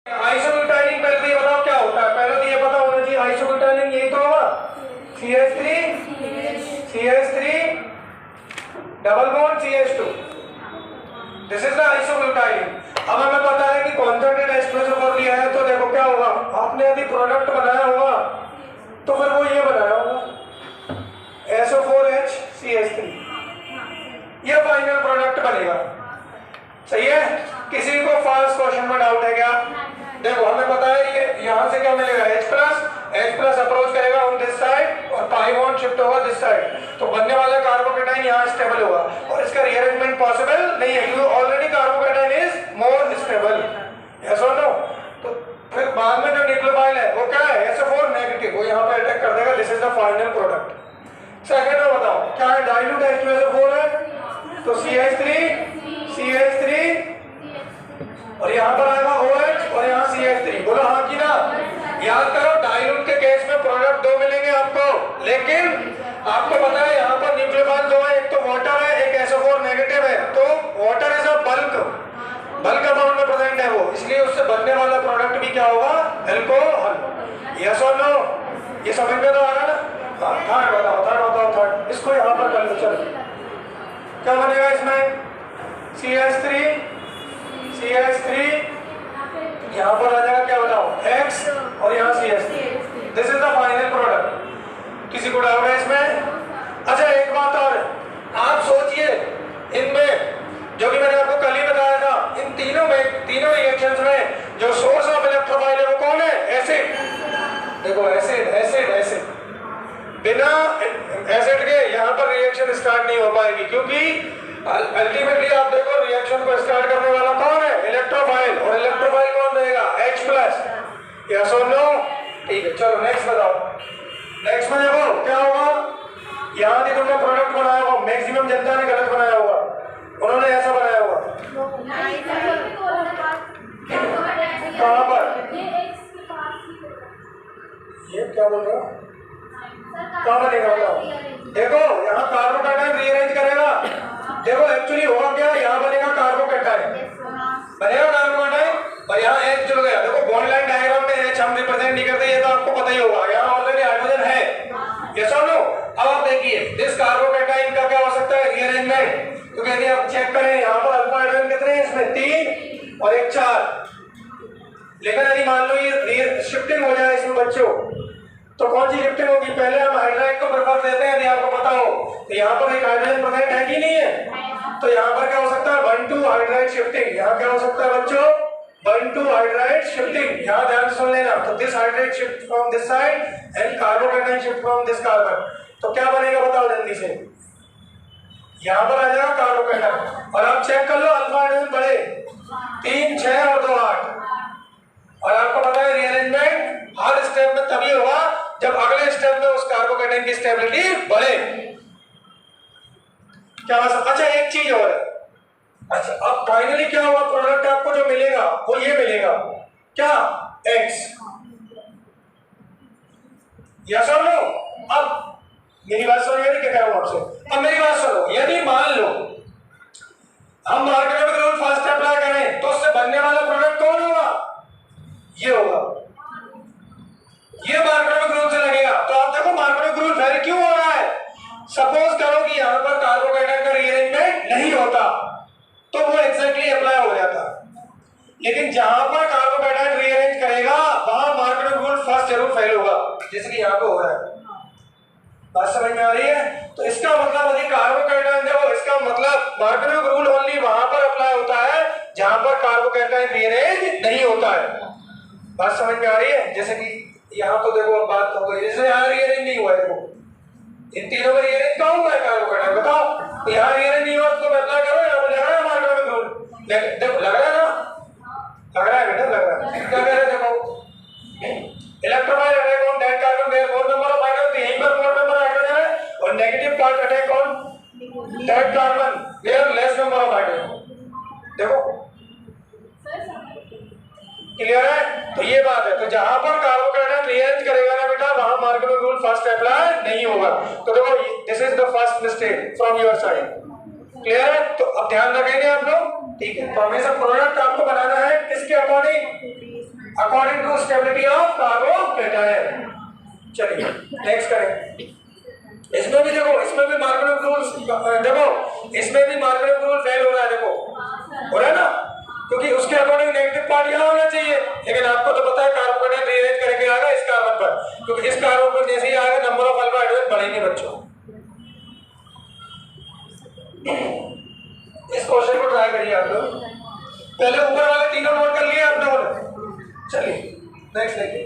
आइसोब्यूटाइलिन पहले तो ये बताओ क्या होता है। पहले तो ये पता होना चाहिए आइसोब्यूटाइलिन यही तो होगा, CH3 double bond CH2, this is the isobutylene. अब हमें पता है कि कॉन्सेंट्रेटेड H2SO4 लिया है, तो देखो क्या होगा, आपने यदि प्रोडक्ट बनाया होगा तो फिर वो ये बनाया होगा SO4H CH3, ये फाइनल प्रोडक्ट बनेगा। सही है। किसी को फर्स्ट क्वेश्चन में डाउट है क्या? देखो हमें पता है ये यहां से क्या मिलेगा, H+ अप्रोच करेगा ऑन दिस साइड और पाई बॉन्ड शिफ्ट होगा दिस साइड, तो बनने वाला कार्बोकेटाइन यहां स्टेबल होगा और इसका रीअरेंजमेंट पॉसिबल नहीं है क्योंकि already carbocation is more stable. Yes और नो? तो फिर बाद में जो न्यूक्लियोफाइल है वो क्या है, SO4 नेगेटिव, वो यहां पे अटैक कर देगा। This is the final product. Second में बताओ क्या है, डाइल्यूट H2SO4 है तो CH3 और यहाँ पर आएगा OH और यहाँ CH3। बोलो हाँ कि ना? याद करो डाइल्यूट के केस में प्रोडक्ट दो मिलेंगे आपको, लेकिन आपको पता है यहाँ पर न्यूक्लियोफाइल दो है, एक तो वाटर है एक SO4 नेगेटिव है, तो water is a bulk amount में प्रेजेंट है वो, इसलिए उससे बनने वाला प्रोडक्ट भी क्या होगा, अल्कोहल। यस और नो? ये समझ में तो आ रहा ना? थर्ड बताओ। इसको यहाँ पर कर लो, चलो क्या बनेगा इसमें, CH3 यहाँ पर आ जाएगा क्या बताओ, X और यहाँ CH3। This is the final product. किसी को डाउट है इसमें? अच्छा एक बात और, आप सोचिए इनमें जो कि मैंने आपको कल ही बताया था, इन तीनों रिएक्शंस में जो सोर्स ऑफ इलेक्ट्रोफाइल है वो कौन है, एसिड। देखो एसिड बिना एसिड के यहाँ पर रिएक्शन स्टार्ट नहीं हो पाएगी, क्योंकि अल्टीमेटली आप देखो रिएक्शन को स्टार्ट करने वाला कौन है, इलेक्ट्रोफाइल, और इलेक्ट्रोफाइल कौन देगा, H+। यस और नो? ठीक है, चलो नेक्स्ट बताओ। नेक्स्ट में देखो क्या होगा, यहाँ भी तुमने प्रोडक्ट बनाया होगा, मैक्सिमम जनता ने गलत बनाया होगा, उन्होंने ऐसा बनाया होगा। कहाँ पर ये क्या बोल रहे हो, कहाँ बनेगा बताओ? देखो यहाँ कार्बोकेटाइन रीअरेंज करेगा, देखो एक्चुअली होगा क्या, यहाँ बनेगा कार्बोकेटाइन और यहाँ H जुड़ गया। देखो बॉन्ड लाइन डायग्राम में H हम रिप्रेजेंट नहीं करते, ये तो आपको पता ही होगा, यहाँ ऑलरेडी हाइड्रोजन है। यस और नो? अब आप देखिए दिस कार्बोकेटाइन का क्या हो सकता है, रीअरेंजमेंट, क्योंकि यदि आप चेक करें यहाँ पर अल्फा हाइड्रोजन कितने हैं, इसमें 3 और एक 4, लेकिन यदि मान लो ये शिफ्टिंग हो जाए इसमें बच्चों, तो कौन सी शिफ्टिंग होगी, पहले हम हाइड्राइड को प्रेफर देते हैं, यदि आपको पता हो तो यहाँ पर एक हाइड्रोजन प्रेजेंट है कि नहीं है, तो यहाँ पर क्या हो सकता है 1-2 हाइड्राइड शिफ्टिंग, यहाँ क्या हो सकता है बच्चों 1-2 हाइड्राइड शिफ्टिंग, यहाँ ध्यान सुन लेना। तो this hydride shift from this side and carbocation shift from this carbon, तो क्या बनेगा बताओ जल्दी से, यहाँ पर आ जाएगा कार्बोकेटाइन, और आप चेक कर लो अल्फा हाइड्रोजन बड़े 3, 6 और 2, 8, और आपको पता है रीअरेंजमेंट हर स्टेप में तभी होगा जब अगले स्टेप में उस कार्बोकेटाइन की स्टेबिलिटी बढ़े। क्या बात? अच्छा एक चीज और है, अच्छा अब फाइनली क्या होगा, प्रोडक्ट आपको जो मिलेगा वो ये मिलेगा क्या, X। यस और नो? अब मेरी बात सुनिए, क्या कह रहा हूं आपसे, अब मेरी बात सुनो, यदि मान लो हम मार्केट रूल फर्स्ट अप्लाई करें तो उससे बनने वाला प्रोडक्ट कौन होगा, ये होगा, ये मार्केट रूल से लगेगा। तो आप देखो मार्केट रूल वेरी क्यों हो रहा है, सपोज करो कि यहाँ पर कार्बोकेटाइन का रीअरेंजमेंट नहीं होता तो वो एग्जैक्टली अप्लाई हो जाता, लेकिन जहां पर कार्बोकेटाइन रीअरेंज करेगा वहां मार्केट रूल फर्स्ट जरूर फेल होगा, जैसे कि यहाँ पे हो रहा है। बात समझ में आ रही है? तो इसका मतलब यदि कार्बोकेटाइन देखो, इसका मतलब मार्केट रूल ओनली वहां पर अप्लाई होता है जहां पर कार्बोकेटाइन रीअरेंज नहीं होता है। बात समझ में आ रही है? जैसे कि यहाँ तो देखो अब बात हो गई, जैसे यहाँ रीअरेंज नहीं हुआ है, देखो इन तीनों में रीअरेंज कहाँ हुआ है कार्बोकेटाइन, बताओ। तो यहाँ रीअरेंज नहीं हुआ तो अप्लाई करो, यहाँ पे लग रहा है मार्केट रूल, देखो लग रहा है ना, लग रहा है बेटा, लग रहा है। क्या कह रहे हैं देखो, electrophile attack on that carbon where more number of hydrogen, यहीं पर मोर नंबर हाइड्रोजन है, और negative part attack on that carbon where less number of hydrogen. देखो क्लियर है? तो ये बात है, तो जहां पर कार्बोकेटाइन रीअरेंज करेगा ना बेटा वहां मार्केट रूल फर्स्ट अप्लाई नहीं होगा। तो देखो this is the first mistake from your side. Clear है? तो अब ध्यान रखेंगे आप लोग, ठीक है? तो हमेशा प्रोडक्ट आपको बनाना है किसके according, according to stability of carbocation. चलिए नेक्स्ट करें। इसमें भी देखो, इसमें भी मार्कोव रूल्स, देखो इसमें भी मार्कोव रूल फेल हो रहा है, देखो हो रहा है ना, क्योंकि उसके अकॉर्डिंग नेगेटिव पार्ट यहाँ होना चाहिए, लेकिन आपको तो पता है कार्बोकैटायन रीअरेंज करके आएगा इस कार्बन पर, क्योंकि इस कार्बन पर जैसे ही आएगा नंबर ऑफ अल्फा हाइड्रोजन बढ़ेंगे बच्चों। इस क्वेश्चन को ट्राई करिए आप लोग, पहले ऊपर वाले तीनों नोट कर लिए आप लोगों ने। चलिए नेक्स्ट देखिए।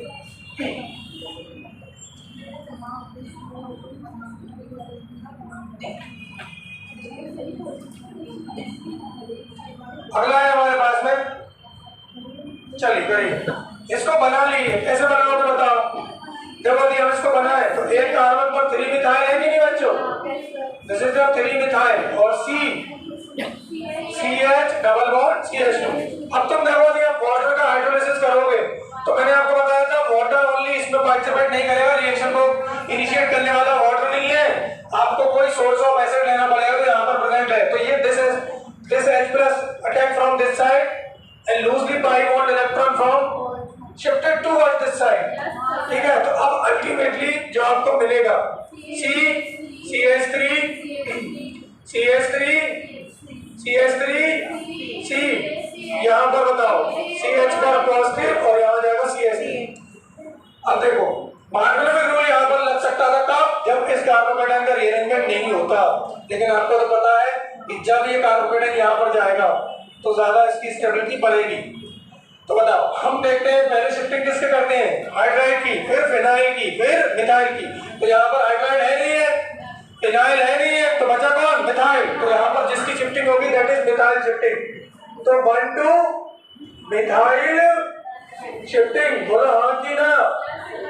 अगला है हमारे पास में, चलिए करिए। इसको बना लीजिए, कैसे बनाओगे बताओ। देखो यदि हम इसको बनाए तो एक कार्बन पर 3 मिथाइल है कि नहीं बच्चों, दिस इज द 3 मिथाइल और CH डबल बॉन्ड CH2। अब तुम देखो यदि आप वाटर का हाइड्रोलाइसिस करोगे तो मैंने आपको बताया था वाटर ओनली इसमें पार्टिसिपेट नहीं करेगा, रिएक्शन को इनिशिएट करने वाला वाटर नहीं है, आपको कोई सोर्स ऑफ एसिड लेना पड़ेगा जो यहाँ पर प्रेजेंट है। तो ये this H plus attack from this side and loosely pi bond electron from shifted towards this side, ठीक है। तो अब अल्टीमेटली जो आपको मिलेगा CH3 C, यहाँ पर बताओ CH पर पॉजिटिव और यहाँ जाएगा CH3। अब देखो मार्कोव रूल यहाँ पर लग सकता था कब, जब इस कार्बोकैटायन का रीअरेंजमेंट नहीं होता, लेकिन आपको तो पता है कि जब ये कार्बोकैटायन यहाँ पर जाएगा तो ज्यादा इसकी स्टेबिलिटी बढ़ेगी। तो बताओ हम देखते हैं पहले शिफ्टिंग किसके करते हैं, हाइड्राइड की, फिर फिनाइल की, फिर मिथाइल की। तो यहाँ पर हाइड्राइड है नहीं है, फिनाइल है नहीं है, तो बचा कौन, मिथाइल। तो यहाँ पर जिसकी शिफ्टिंग होगी दैट इज मिथाइल शिफ्टिंग। तो 1 to मिथाइल शिफ्टिंग, बोलो हाँ की ना।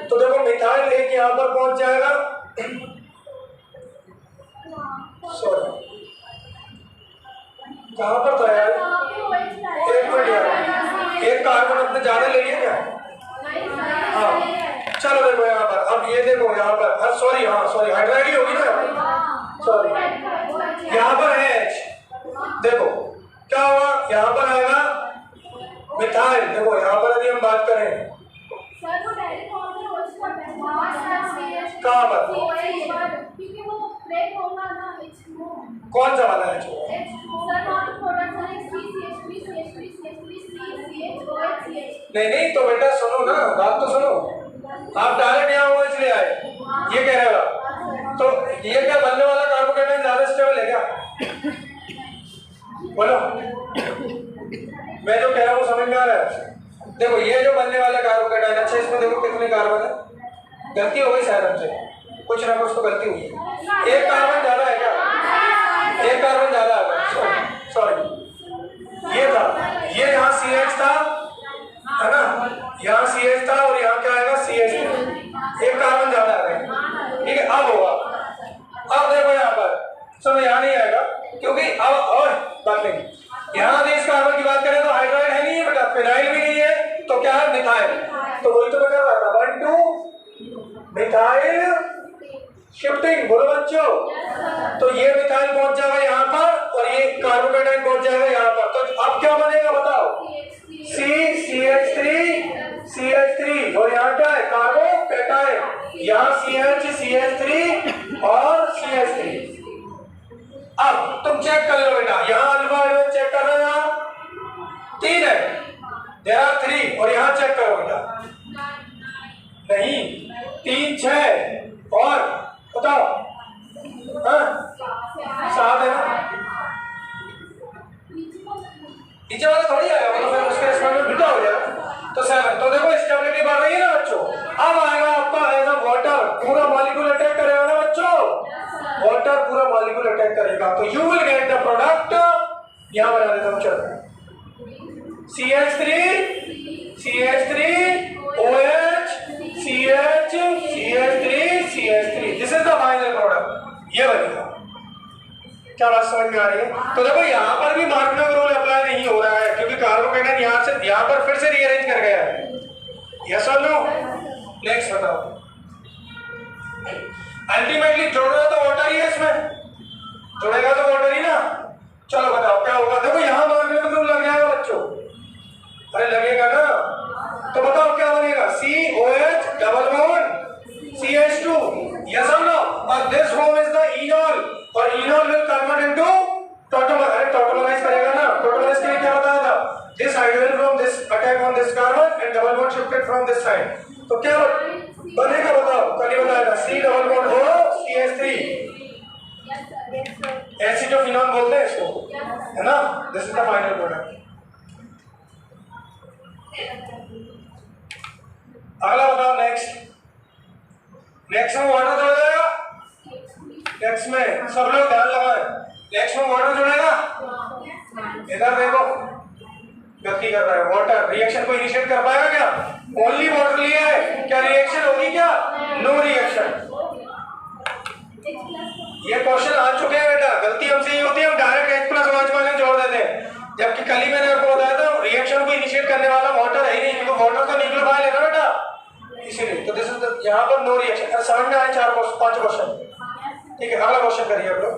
तो देखो मिथाइल एक यहाँ पर पहुंच जाएगा, सॉरी कहाँ पर था यार, एक मिनट यार, एक कार्बन अपने ज्यादा ले लिए क्या। हाँ चलो देखो यहाँ पर, अब ये देखो यहाँ पर, सॉरी हाँ सॉरी हाइड्राइड ही होगी ना, सॉरी यहाँ पर है H। देखो क्या हुआ, यहाँ पर आएगा मिथाइल। देखो यहाँ पर यदि हम बात करें कहाँ पर, कौन सा वाला है, नहीं तो बेटा सुनो ना, बात तो सुनो, आप डायरेक्ट यहाँ हुआ इसलिए आए, ये कह रहे हो। तो ये क्या बनने वाला कार्बोकैटायन ज्यादा स्टेबल है क्या, बोलो मैं जो कह रहा हूँ समझ में आ रहा है। देखो ये जो बनने वाला कार्बोकैटायन, अच्छा इसमें देखो कितने कार्बन है, गलती हो गई शायद हमसे, कुछ ना कुछ तो गलती हुई है, एक कार्बन ज्यादा है क्या, एक कार्बन ज्यादा आ गया, सॉरी ये था, ये यहाँ CH था है ना, यहाँ CH था और यहाँ क्या आएगा CH2, एक कार्बन ज्यादा आ गया, ठीक है। अब होगा, अब देखो यहाँ पर सुनो, यहाँ नहीं आएगा क्योंकि अब और बात नहीं, यहाँ भी इस कार्बन की बात करें तो हाइड्राइड है नहीं है बेटा, फिनाइल भी नहीं है, तो क्या है मिथाइल। तो वही तो मैं कर रहा था, 1 to मिथाइल शिफ्टिंग, बोलो बच्चों। तो ये मिथाइल पहुंच जाएगा यहाँ पर और ये कार्बोकैटायन पहुंच जाएगा यहाँ पर। तो अब क्या बनेगा बताओ, CH3 और यहाँ क्या है कार्बोकैटायन, यहाँ CH3 और CH3। अब तुम चेक कर लो बेटा, यहाँ अल्फा हाइड्रोजन चेक कर रहे हो, 3 है, देयर आर 3, और यहाँ चेक करो बेटा, नहीं 3 6 और बताओ, हाँ 7 है ना, नीचे वाला थोड़ी आएगा, मतलब फिर उसके रिस्पेक्ट में बिल्टा हो जाएगा। तो 7, तो देखो स्टेबिलिटी बढ़ रही है ना बच्चों। अब आएगा आपका एज अ वाटर, पूरा मॉलिक्यूल अटैक करेगा ना बच्चों, वाटर पूरा मॉलिक्यूल अटैक करेगा, तो you will get the product, यहाँ बना देता हूँ चलो, CH3 OH CH3 this is the final product, ये बनेगा। क्या बात समझ में आ रही है। तो देखो यहाँ पर भी मार्कोव रूल अप्लाई नहीं हो रहा है क्योंकि कार्बोकैटायन यहाँ से यहाँ पर फिर से रीअरेंज कर गया है, यस और नो। नेक्स्ट बताओ, अल्टीमेटली जोड़ना तो वाटर ही है, इसमें जोड़ेगा तो वाटर ही ना। चलो बताओ क्या होगा, देखो यहाँ मार्कोव रूल लग जाएगा बच्चों, अरे लगेगा ना, तो बताओ क्या बनेगा, COH double bond CH2, yes or no? और this form is the enol और enol will convert into tautomerize. अरे tautomerize करेगा ना, tautomerize के लिए क्या बताया था, this hydrogen from this attack on this carbon and double bond shifted from this side, तो क्या बनेगा बताओ, कल ही बताया था, C double bond O CH3, acetophenol बोलते हैं इसको, है ना, this is the final product. अगला बताओ, नेक्स्ट में वाटर जुड़ जाएगा, नेक्स्ट में सब लोग ध्यान लगाएं, नेक्स्ट में वाटर जुड़ेगा, इधर देखो गलती कर रहा है, वाटर रिएक्शन को इनिशिएट कर पाएगा क्या, ओनली वाटर लिया है, क्या रिएक्शन होगी क्या, नो रिएक्शन। ये क्वेश्चन आ चुके हैं बेटा, गलती हमसे ये होती है, हम डायरेक्ट H+OH- जोड़ देते हैं, जबकि कल ही मैंने आपको बताया था रिएक्शन को इनिशिएट करने वाला वाटर है ही नहीं, क्योंकि वाटर तो न्यूक्लियोफाइल है ना बेटा, इसीलिए। तो दिस इज यहाँ पर नो रिएक्शन। समझ में आए 4-5 क्वेश्चन, ठीक है। अगला क्वेश्चन करिए आप लोग।